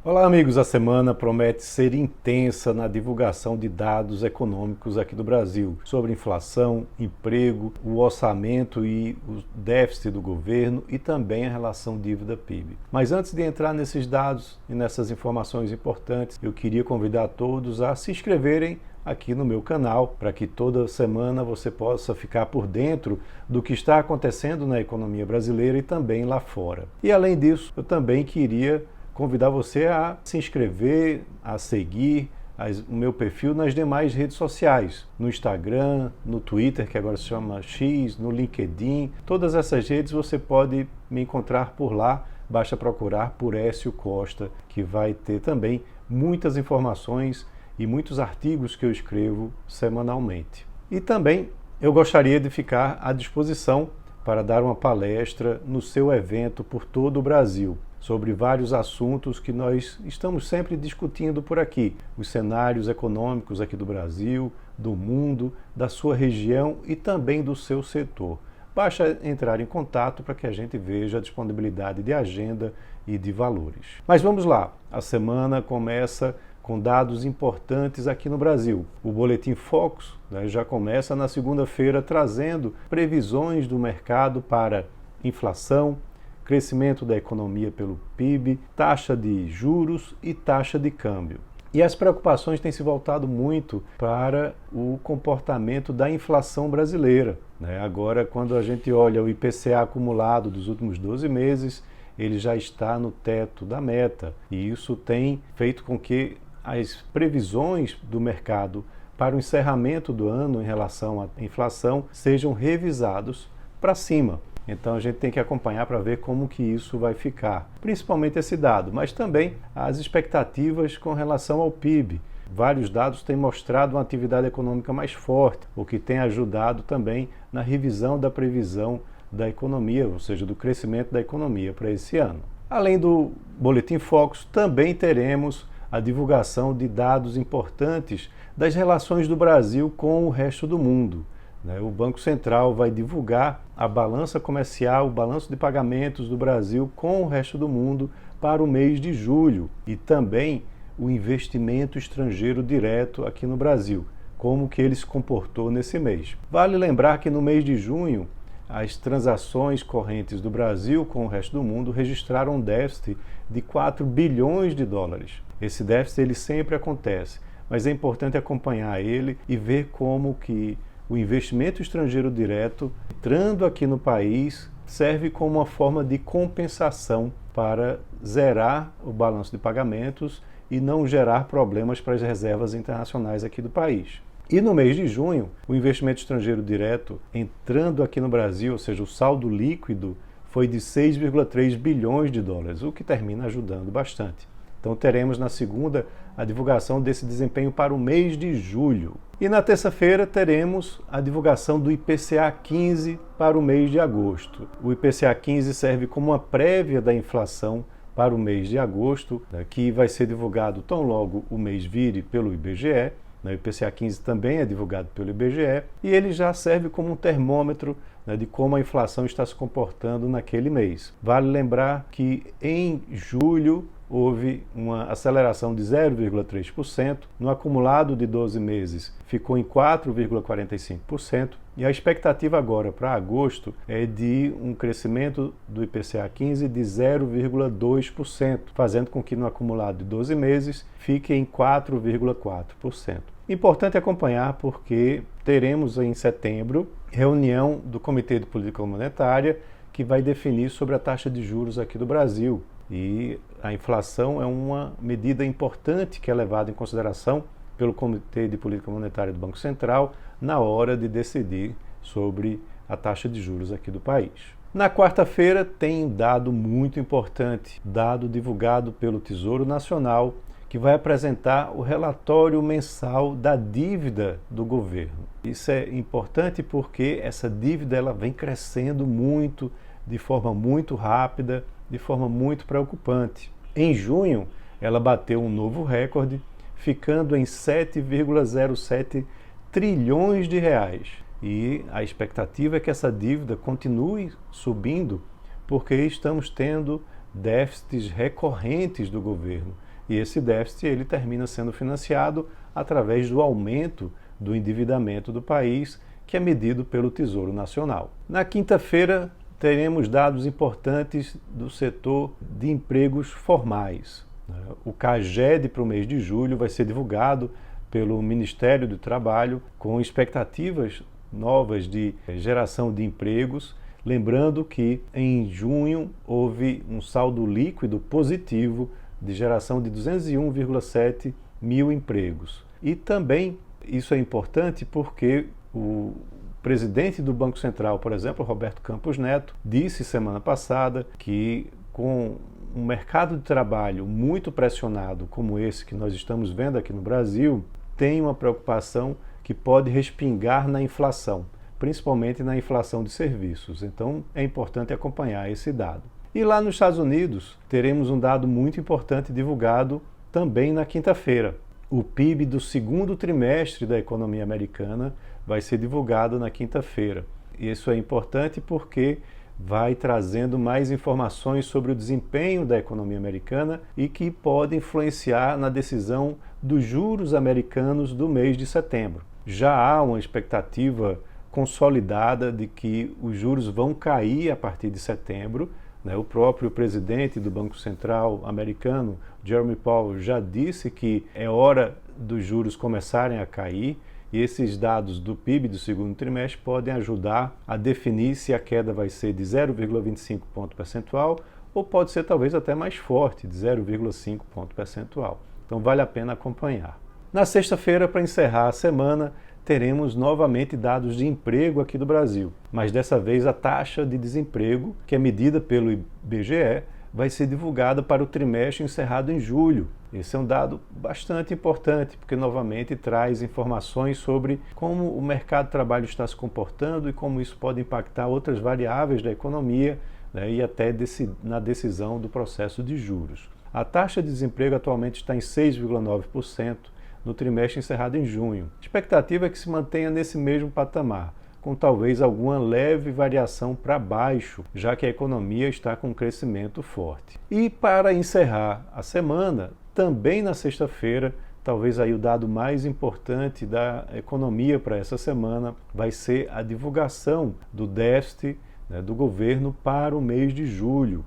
Olá, amigos. A semana promete ser intensa na divulgação de dados econômicos aqui do Brasil, sobre inflação, emprego, o orçamento e o déficit do governo e também a relação dívida-PIB. Mas antes de entrar nesses dados e nessas informações importantes, eu queria convidar todos a se inscreverem aqui no meu canal, para que toda semana você possa ficar por dentro do que está acontecendo na economia brasileira e também lá fora. E além disso, eu também queria convidar você a se inscrever, a seguir o meu perfil nas demais redes sociais, no Instagram, no Twitter, que agora se chama X, no LinkedIn. Todas essas redes você pode me encontrar por lá, basta procurar por Écio Costa, que vai ter também muitas informações e muitos artigos que eu escrevo semanalmente. E também eu gostaria de ficar à disposição para dar uma palestra no seu evento por todo o Brasil, sobre vários assuntos que nós estamos sempre discutindo por aqui, os cenários econômicos aqui do Brasil, do mundo, da sua região e também do seu setor. Basta entrar em contato para que a gente veja a disponibilidade de agenda e de valores. Mas vamos lá, a semana começa com dados importantes aqui no Brasil. O Boletim Focus já começa na segunda-feira trazendo previsões do mercado para inflação, crescimento da economia pelo PIB, taxa de juros e taxa de câmbio. E as preocupações têm se voltado muito para o comportamento da inflação brasileira. Agora, quando a gente olha o IPCA acumulado dos últimos 12 meses, ele já está no teto da meta. E isso tem feito com que as previsões do mercado para o encerramento do ano em relação à inflação sejam revisados para cima. Então a gente tem que acompanhar para ver como que isso vai ficar, principalmente esse dado, mas também as expectativas com relação ao PIB. Vários dados têm mostrado uma atividade econômica mais forte, o que tem ajudado também na revisão da previsão da economia, ou seja, do crescimento da economia para esse ano. Além do Boletim Focus, também teremos a divulgação de dados importantes das relações do Brasil com o resto do mundo. O Banco Central vai divulgar a balança comercial, o balanço de pagamentos do Brasil com o resto do mundo para o mês de julho e também o investimento estrangeiro direto aqui no Brasil, como que ele se comportou nesse mês. Vale lembrar que no mês de junho, as transações correntes do Brasil com o resto do mundo registraram um déficit de 4 bilhões de dólares. Esse déficit ele sempre acontece, mas é importante acompanhar ele e ver como que o investimento estrangeiro direto, entrando aqui no país, serve como uma forma de compensação para zerar o balanço de pagamentos e não gerar problemas para as reservas internacionais aqui do país. E no mês de junho, o investimento estrangeiro direto entrando aqui no Brasil, ou seja, o saldo líquido, foi de 6,3 bilhões de dólares, o que termina ajudando bastante. Então teremos na segunda a divulgação desse desempenho para o mês de julho. E na terça-feira teremos a divulgação do IPCA 15 para o mês de agosto. O IPCA 15 serve como uma prévia da inflação para o mês de agosto, que vai ser divulgado tão logo o mês vire pelo IBGE. O IPCA 15 também é divulgado pelo IBGE e ele já serve como um termômetro de como a inflação está se comportando naquele mês. Vale lembrar que em julho houve uma aceleração de 0,3%, no acumulado de 12 meses ficou em 4,45% e a expectativa agora para agosto é de um crescimento do IPCA 15 de 0,2%, fazendo com que no acumulado de 12 meses fique em 4,4%. Importante acompanhar porque teremos em setembro reunião do Comitê de Política Monetária que vai definir sobre a taxa de juros aqui do Brasil. E a inflação é uma medida importante que é levada em consideração pelo Comitê de Política Monetária do Banco Central na hora de decidir sobre a taxa de juros aqui do país. Na quarta-feira tem um dado muito importante, dado divulgado pelo Tesouro Nacional, que vai apresentar o relatório mensal da dívida do governo. Isso é importante porque essa dívida ela vem crescendo muito, de forma muito rápida, de forma muito preocupante. Em junho, ela bateu um novo recorde, ficando em 7,07 trilhões de reais. E a expectativa é que essa dívida continue subindo, porque estamos tendo déficits recorrentes do governo. e esse déficit ele termina sendo financiado através do aumento do endividamento do país, que é medido pelo Tesouro Nacional. Na quinta-feira, teremos dados importantes do setor de empregos formais. O CAGED para o mês de julho vai ser divulgado pelo Ministério do Trabalho, com expectativas novas de geração de empregos. Lembrando que em junho houve um saldo líquido positivo de geração de 201,7 mil empregos. E também isso é importante porque o presidente do Banco Central, por exemplo, Roberto Campos Neto, disse semana passada que com um mercado de trabalho muito pressionado como esse que nós estamos vendo aqui no Brasil, tem uma preocupação que pode respingar na inflação, principalmente na inflação de serviços. Então é importante acompanhar esse dado. E lá nos Estados Unidos teremos um dado muito importante divulgado também na quinta-feira. O PIB do segundo trimestre da economia americana vai ser divulgado na quinta-feira. Isso é importante porque vai trazendo mais informações sobre o desempenho da economia americana e que pode influenciar na decisão dos juros americanos do mês de setembro. Já há uma expectativa consolidada de que os juros vão cair a partir de setembro. O próprio presidente do Banco Central americano, Jerome Powell, já disse que é hora dos juros começarem a cair, e esses dados do PIB do segundo trimestre podem ajudar a definir se a queda vai ser de 0,25 ponto percentual ou pode ser talvez até mais forte, de 0,5 ponto percentual. Então vale a pena acompanhar. Na sexta-feira, para encerrar a semana, teremos novamente dados de emprego aqui do Brasil, mas dessa vez a taxa de desemprego, que é medida pelo IBGE, vai ser divulgada para o trimestre encerrado em julho. Esse é um dado bastante importante, porque novamente traz informações sobre como o mercado de trabalho está se comportando e como isso pode impactar outras variáveis da economia, e até na decisão do processo de juros. A taxa de desemprego atualmente está em 6,9%, no trimestre encerrado em junho. A expectativa é que se mantenha nesse mesmo patamar, com talvez alguma leve variação para baixo, já que a economia está com um crescimento forte. E para encerrar a semana, também na sexta-feira, talvez aí o dado mais importante da economia para essa semana vai ser a divulgação do déficit do governo para o mês de julho,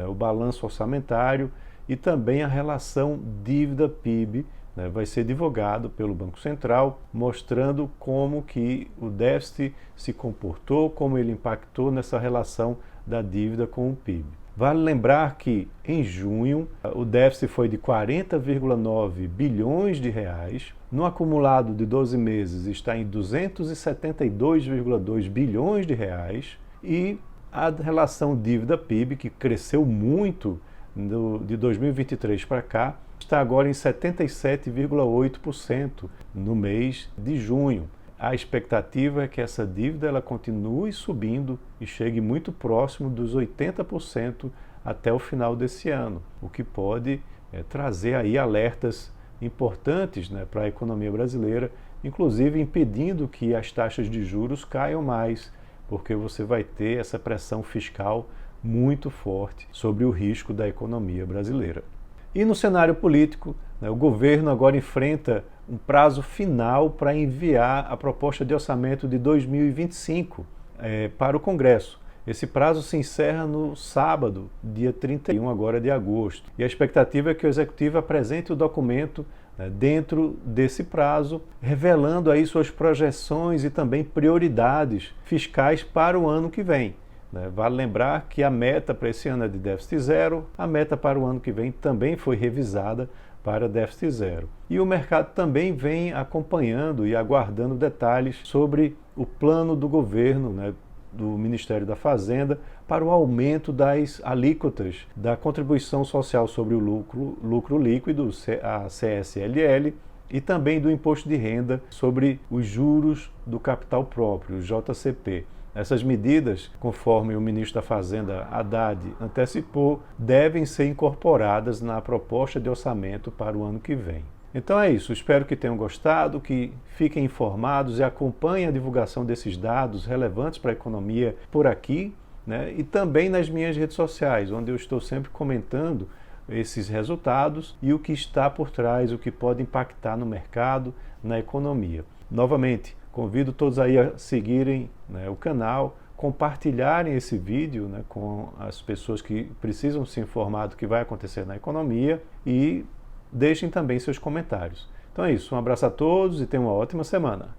o balanço orçamentário e também a relação dívida-PIB, vai ser divulgado pelo Banco Central, mostrando como que o déficit se comportou, como ele impactou nessa relação da dívida com o PIB. Vale lembrar que em junho o déficit foi de 40,9 bilhões de reais, no acumulado de 12 meses está em 272,2 bilhões de reais e a relação dívida-PIB, que cresceu muito de 2023 para cá, está agora em 77,8% no mês de junho. A expectativa é que essa dívida ela continue subindo e chegue muito próximo dos 80% até o final desse ano, o que pode trazer aí alertas importantes para a economia brasileira, inclusive impedindo que as taxas de juros caiam mais, porque você vai ter essa pressão fiscal muito forte sobre o risco da economia brasileira. E no cenário político, o governo agora enfrenta um prazo final para enviar a proposta de orçamento de 2025 para o Congresso. Esse prazo se encerra no sábado, dia 31 agora de agosto. E a expectativa é que o Executivo apresente o documento dentro desse prazo, revelando aí suas projeções e também prioridades fiscais para o ano que vem. Vale lembrar que a meta para esse ano é de déficit zero, a meta para o ano que vem também foi revisada para déficit zero. E o mercado também vem acompanhando e aguardando detalhes sobre o plano do governo, do Ministério da Fazenda, para o aumento das alíquotas da contribuição social sobre o lucro líquido, a CSLL, e também do imposto de renda sobre os juros do capital próprio, o JCP. Essas medidas, conforme o ministro da Fazenda, Haddad, antecipou, devem ser incorporadas na proposta de orçamento para o ano que vem. Então é isso, espero que tenham gostado, que fiquem informados e acompanhem a divulgação desses dados relevantes para a economia por aqui, e também nas minhas redes sociais, onde eu estou sempre comentando esses resultados e o que está por trás, o que pode impactar no mercado, na economia. Novamente, convido todos aí a seguirem, né, o canal, compartilharem esse vídeo, né, com as pessoas que precisam se informar do que vai acontecer na economia e deixem também seus comentários. Então é isso, um abraço a todos e tenham uma ótima semana.